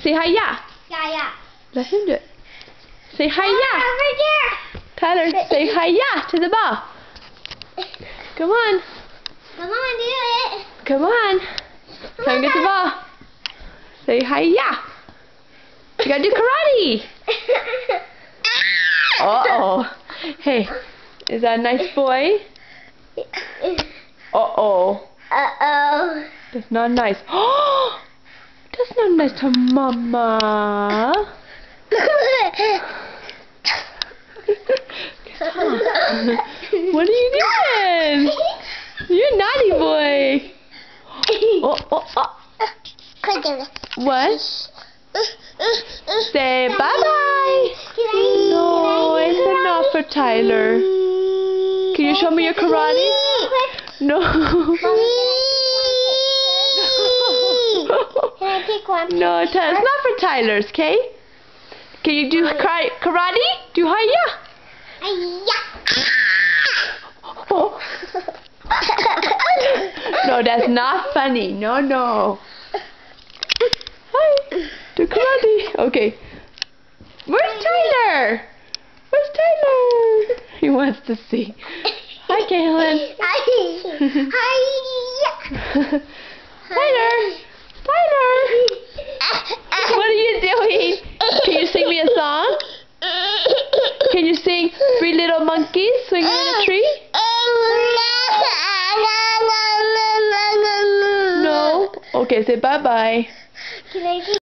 Say hi-ya. Yeah. Let him do it. Say hi-ya. Over there. Tyler, say hi-ya to the ball. Come on. Come on, do it. Come on. Come get the ball. Say hi-ya. You gotta do karate. Uh-oh. Hey, is that a nice boy? Uh-oh. Uh-oh. That's not nice. Oh, that's not nice to Mama. What are you doing? You're a naughty boy. Oh. What? Say bye-bye. No, it's enough for Tyler. Can you show me your karate? No. Can I take one? No, it's not for Tyler's, okay? Can you do karate? Do hi-ya. Oh. No, that's not funny. No. Hi. Do karate. Okay. Where's Tyler? He wants to see. Hi, Kaylin. Tyler. What are you doing? Can you sing me a song? Can you sing Three Little Monkeys Swinging in a Tree? No? Okay, say bye-bye.